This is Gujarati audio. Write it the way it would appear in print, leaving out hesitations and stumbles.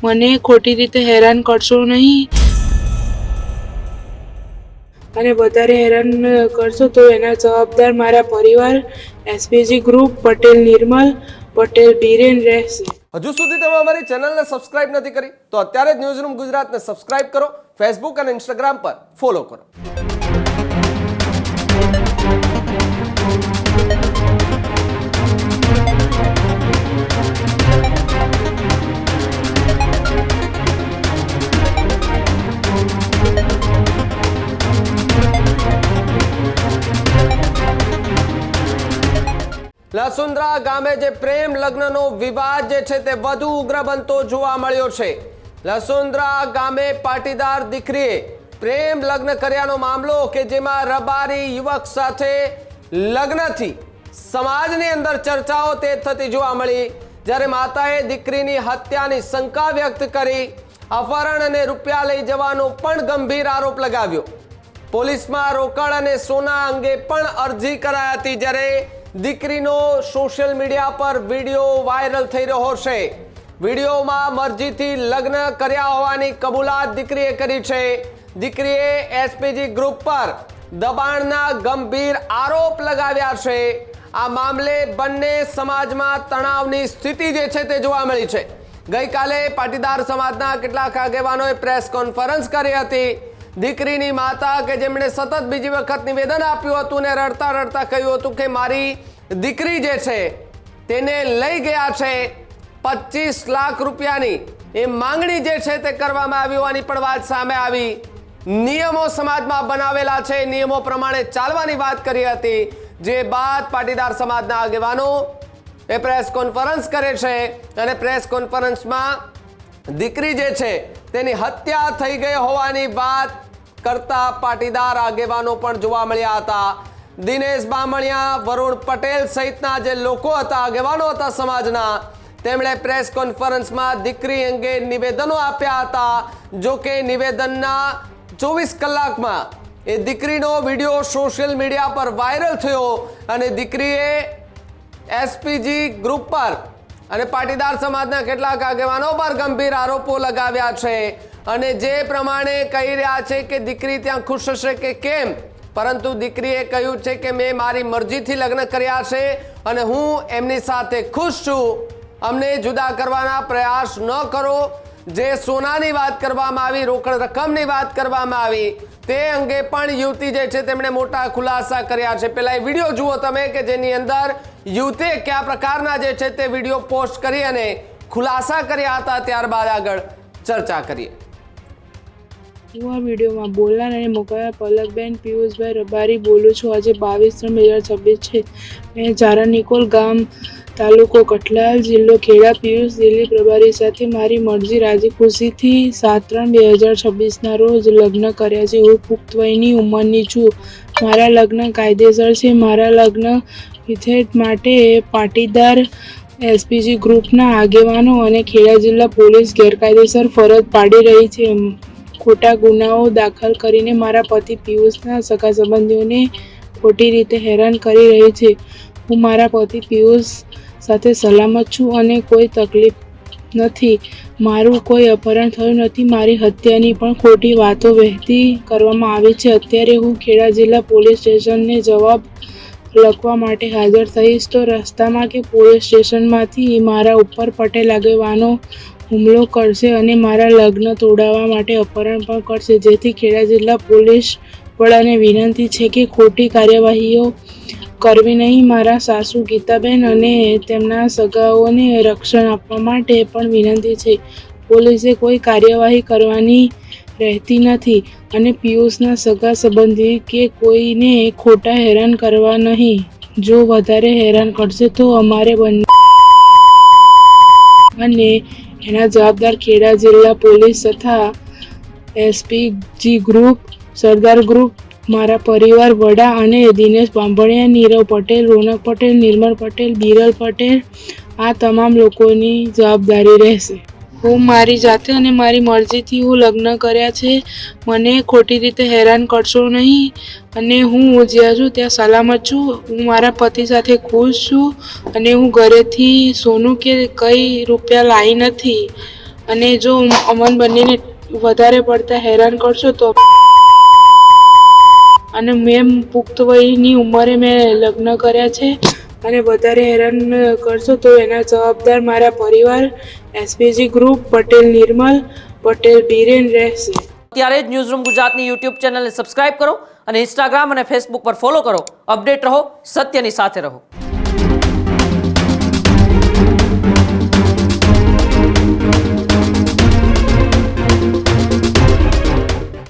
મને ખોટી રીતે હેરાન કરશો નહીં અને વધારે હેરાન કરશો તો એના જવાબદાર મારા પરિવાર, એસપીજી ગ્રુપ, પટેલ નિર્મલ, પટેલ બીરેન રહેશે. હજુ સુધી તમે અમારી ચેનલને સબસ્ક્રાઇબ નથી કરી તો અત્યારે જ ન્યૂઝરૂમ ગુજરાતને સબસ્ક્રાઇબ કરો, ફેસબુક અને ઇન્સ્ટાગ્રામ પર ફોલો કરો. લસુંદ્રા ગામે જે પ્રેમ લગ્નનો વિવાદ જે છે તે વધુ ઉગ્ર બનતો જોવા મળ્યો છે. લસુંદ્રા ગામે પાટીદાર દીકરીએ પ્રેમ લગ્ન કર્યાનો મામલો કે જેમાં રબારી યુવક સાથે લગ્નથી સમાજની અંદર ચર્ચાઓ તેજ થતી જોવા મળી. જ્યારે માતાએ દીકરીની હત્યાની શંકા વ્યક્ત કરી અપહરણ અને રૂપિયા લઈ જવાનો પણ ગંભીર આરોપ લગાવ્યો. પોલીસમાં રોકડ અને સોના અંગે પણ અરજી કરાઈ હતી. જ્યારે દીકરીનો સોશિયલ મીડિયા પર વિડીયો વાયરલ થઈ રહ્યો છે. વિડીયોમાં મરજીથી લગ્ન કર્યા હોવાની કબૂલાત દીકરીએ કરી છે. દીકરીએ એસપીજી ગ્રુપ પર દબાણના ગંભીર આરોપ લગાવ્યા છે. આ મામલે બંને સમાજમાં તણાવની સ્થિતિ જે છે તે જોવા મળી છે. ગઈકાલે પાટીદાર સમાજના કેટલાક આગેવાનોએ પ્રેસ કોન્ફરન્સ કરી હતી. દીકરીની માતા કે જેમણે સતત બીજી વખત નિવેદન આપ્યું હતું ને રડતા રડતા કહ્યું હતું કે મારી દીકરી જે છે તેને લઈ ગયા છે 25 લાખ રૂપિયાની એ માંગણી જે છે તે કરવામાં આવી હોવાની પણ વાત સામે આવી. નિયમો સમાજમાં બનાવેલા છે, નિયમો પ્રમાણે ચાલવાની વાત કરી હતી. જે બાદ પાટીદાર સમાજના આગેવાનો એ પ્રેસ કોન્ફરન્સ કરે છે અને પ્રેસ કોન્ફરન્સમાં દીકરી જે છે તેની હત્યા થઈ ગઈ હોવાની વાત કરતા પાટીદાર આગેવાનો પણ જોવા મળ્યા હતા. દિનેશ બામણિયા, વરુણ પટેલ સહિતના જે લોકો હતા, આગેવાનો હતા સમાજના, તેમણે પ્રેસ કોન્ફરન્સમાં દીકરી અંગે નિવેદનો આપ્યા હતા. જો કે નિવેદનના 24 કલાકમાં એ દીકરીનો વિડીયો સોશિયલ મીડિયા પર વાયરલ થયો અને દીકરીએ એસપીજી ગ્રુપ પર અને પાટીદાર સમાજના કેટલાક આગેવાનો પર ગંભીર આરોપો લગાવ્યા છે. અને જે પ્રમાણે કહી રહ્યા છે કે દીકરી ત્યાં ખુશ હશે કે કેમ, પરંતુ દીકરીએ કહ્યું છે કે મેં મારી મરજીથી લગ્ન કર્યા છે અને હું એમની સાથે ખુશ છું. અમને જુદા કરવાના પ્રયાસ ન કરો. જે સોનાની વાત કરવામાં આવી, રોકડ રકમની વાત કરવામાં આવી, તે અંગે પણ યુવતી જે છે તેમણે મોટા ખુલાસા કર્યા છે. પહેલા એ વિડીયો જુઓ તમે કે જેની અંદર યુવતીએ કયા પ્રકારના જે છે તે વિડીયો પોસ્ટ કરી અને ખુલાસા કર્યા હતા. ત્યારબાદ આગળ ચર્ચા કરીએ. હું આ વિડીયોમાં બોલનાર અને મોકલનાર પલકબેન પિયુષભાઈ રબારી બોલું છું. આજે 22/3/2026 છે. મેં જારા નિકોલ ગામ, તાલુકો કઠલાલ, જિલ્લો ખેડા, પિયુષ દિલીપ રબારી સાથે મારી મરજી રાજી ખુશીથી 7/3/2026 રોજ લગ્ન કર્યા છે. હું પુખ્ત વયની ઉંમરની છું. મારા લગ્ન કાયદેસર છે. મારા લગ્ન વિધેયક માટે પાટીદાર એસપીજી ગ્રુપના આગેવાનો અને ખેડા જિલ્લા પોલીસ ગેરકાયદેસર ફરજ પાડી રહી છે. ખોટા ગુનાઓ દાખલ કરીને મારા પતિ પિયુષના સગા સંબંધીઓને ખોટી રીતે હેરાન કરી રહી છે. હું મારા પતિ પિયુષ સાથે સલામત છું અને કોઈ તકલીફ નથી. મારું કોઈ અપહરણ થયું નથી. મારી હત્યાની પણ ખોટી વાતો વહેતી કરવામાં આવી છે. અત્યારે હું ખેડા જિલ્લા પોલીસ સ્ટેશનને જવાબ લખવા માટે હાજર થઈશ તો રસ્તામાં કે પોલીસ સ્ટેશનમાંથી મારા ઉપર પટેલ આગેવાનો હુમલો કરશે અને મારા લગ્ન તોડાવવા માટે અપહરણ પણ કરશે. જેથી ખેડા જિલ્લા પોલીસ વડાને વિનંતી છે કે ખોટી કાર્યવાહીઓ કરવી નહીં. મારા સાસુ ગીતાબેન અને તેમના સગાઓને રક્ષણ આપવા માટે પણ વિનંતી છે. પોલીસે કોઈ કાર્યવાહી કરવાની રહેતી નથી અને પિયુષના સગા સંબંધી કે કોઈને ખોટા હેરાન કરવા નહીં. જો વધારે હેરાન કરશે તો અમારે બંને અને એના જવાબદાર ખેડા જિલ્લા પોલીસ તથા એસપીજી ગ્રુપ, સરદાર ગ્રુપ, મારા પરિવાર વડા અને દિનેશ બામણિયા, નીરવ પટેલ, રોનક પટેલ, નિર્મલ પટેલ, બીરલ પટેલ, આ તમામ લોકોની જવાબદારી રહેશે. હું મારી જાતે અને મારી મરજીથી હું લગ્ન કર્યા છે. મને ખોટી રીતે હેરાન કરશો નહીં અને હું જ્યાં છું ત્યાં સલામત છું. હું મારા પતિ સાથે ખુશ છું અને હું ઘરેથી સોનું કે કંઈ રૂપિયા લાવી નથી અને જો અમન બંનેને વધારે પડતા હેરાન કરશો તો અને મેં પુખ્ત વયની ઉંમરે મેં લગ્ન કર્યા છે અને વધારે હેરાન કરશો તો એના જવાબદાર મારા પરિવાર, એસપીજી ગ્રુપ, પટેલ નિર્મલ, પટેલ બીરેન રહેશે. ત્યારે જ ન્યૂઝરૂમ ગુજરાતની યુટ્યુબ ચેનલને સબસ્ક્રાઇબ કરો અને ઇન્સ્ટાગ્રામ અને ફેસબુક પર ફોલો કરો. અપડેટ રહો, સત્યની સાથે રહો.